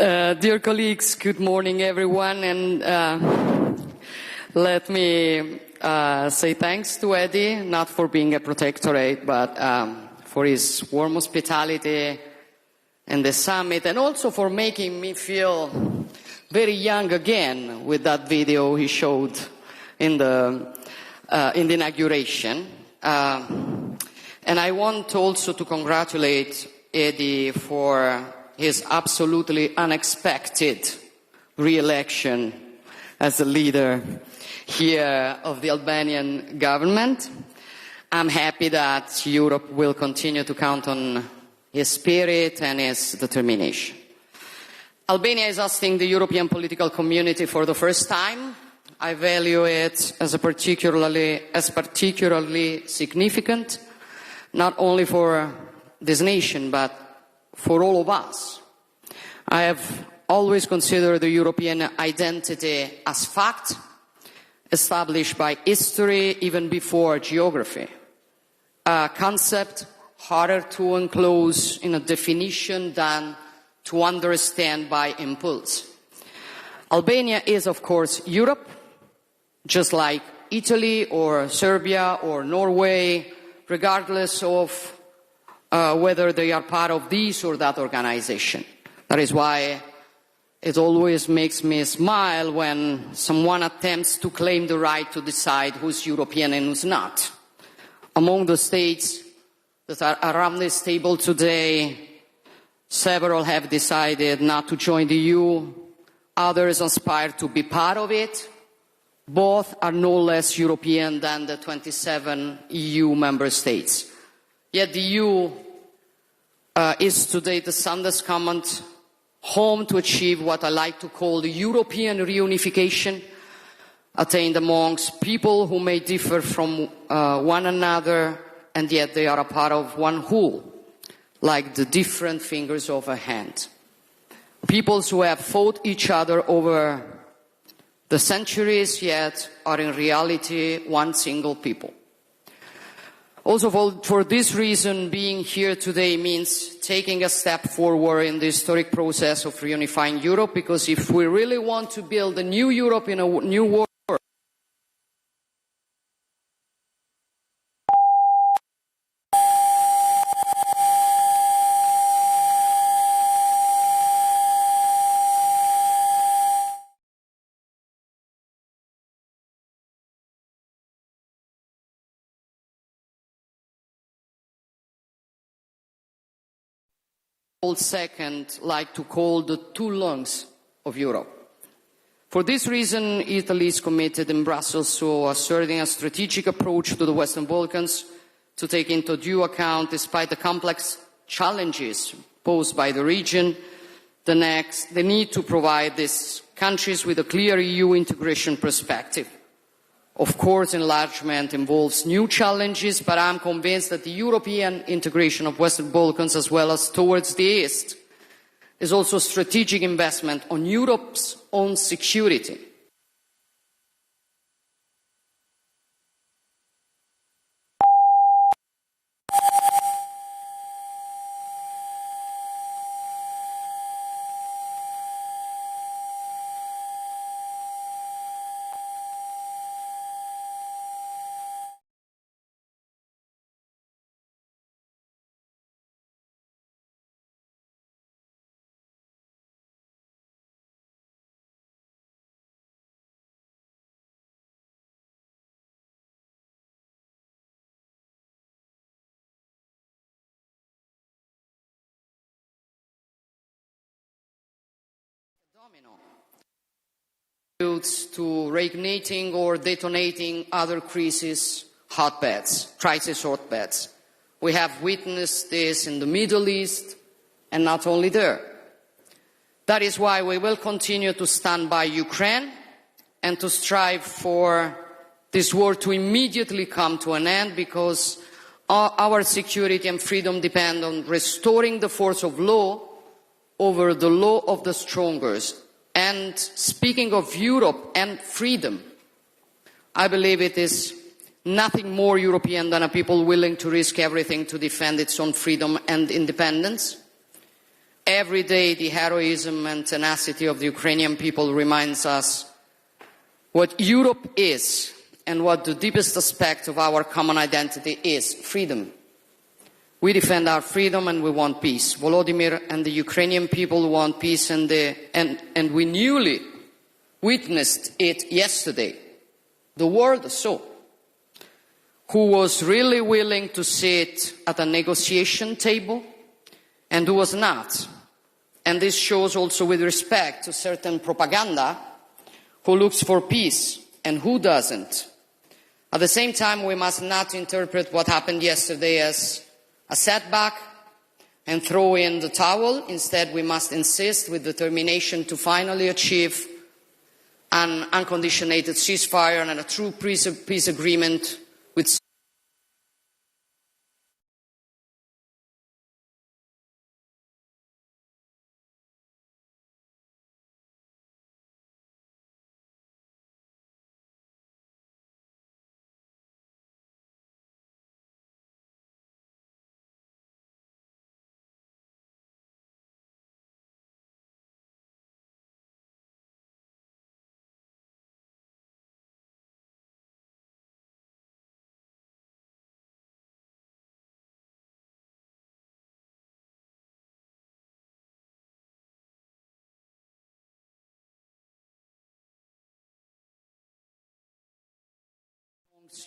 Dear colleagues, good morning everyone, and let me say thanks to Eddie, not for being a protectorate, but for his warm hospitality in the summit, and also for making me feel very young again with that video he showed in the inauguration. And I want also to congratulate Eddie for his absolutely unexpected re-election as the leader here of the Albanian government. I'm happy that Europe will continue to count on his spirit and his determination. Albania is hosting the European political community for the first time. I value it as particularly significant, not only for this nation, but for all of us. I have always considered the European identity as fact, established by history even before geography. A concept harder to enclose in a definition than to understand by impulse. Albania is, of course, Europe, just like Italy or Serbia or Norway, regardless of whether they are part of this or that organization. That is why it always makes me smile when someone attempts to claim the right to decide who's European and who's not. Among the states that are around this table today, several have decided not to join the EU, others aspire to be part of it. Both are no less European than the 27 EU member states. Yet the EU is today the sunless common home to achieve what I like to call the European reunification, attained amongst people who may differ from one another, and yet they are a part of one whole, like the different fingers of a hand. Peoples who have fought each other over the centuries, yet are in reality one single people. Also, for this reason, being here today means taking a step forward in the historic process of reunifying Europe, because if we really want to build a new Europe in a new world, second like to call the two lungs of Europe. For this reason, Italy is committed in Brussels to asserting a strategic approach to the Western Balkans to take into due account, despite the complex challenges posed by the region, the need to provide these countries with a clear EU integration perspective. Of course, enlargement involves new challenges, but I'm convinced that the European integration of Western Balkans, as well as towards the East, is also a strategic investment on Europe's own security. To reigniting or detonating other crisis hotbeds. We have witnessed this in the Middle East, and not only there. That is why we will continue to stand by Ukraine and to strive for this war to immediately come to an end, because our security and freedom depend on restoring the force of law over the law of the strongest. And speaking of Europe and freedom, I believe it is nothing more European than a people willing to risk everything to defend its own freedom and independence. every day the heroism and tenacity of the Ukrainian people reminds us what Europe is and what the deepest aspect of our common identity is: freedom. We defend our freedom and we want peace. Volodymyr and the Ukrainian people want peace, and we newly witnessed it yesterday. The world saw who was really willing to sit at a negotiation table and who was not. And this shows also with respect to certain propaganda who looks for peace and who doesn't. At the same time, we must not interpret what happened yesterday as a setback and throw in the towel. Instead, we must insist with determination to finally achieve an unconditional ceasefire and a true peace agreement with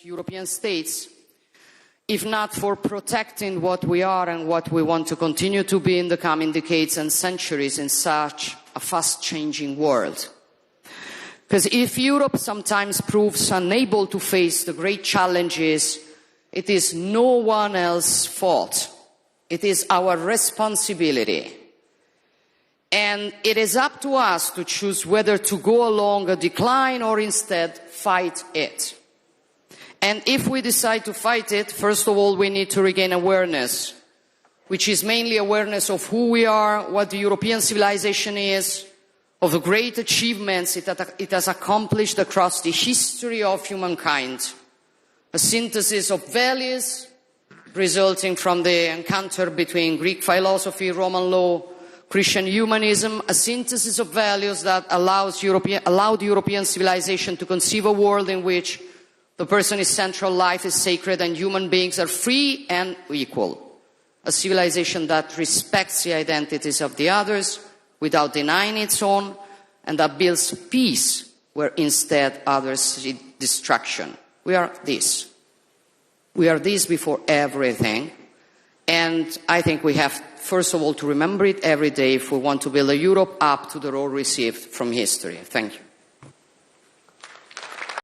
European states, if not for protecting what we are and what we want to continue to be in the coming decades and centuries in such a fast-changing world. Because if Europe sometimes proves unable to face the great challenges, it is no one else's fault. It is our responsibility. And it is up to us to choose whether to go along a decline or instead fight it. And if we decide to fight it, first of all, we need to regain awareness, which is mainly awareness of who we are, what the European civilization is, of the great achievements it has accomplished across the history of humankind. A synthesis of values resulting from the encounter between Greek philosophy, Roman law, Christian humanism, a synthesis of values that allowed European civilization to conceive a world in which the person is central, life is sacred, and human beings are free and equal. A civilization that respects the identities of the others without denying its own, and that builds peace where instead others see destruction. We are this. We are this before everything. And I think we have, first of all, to remember it every day if we want to build a Europe up to the role received from history. Thank you.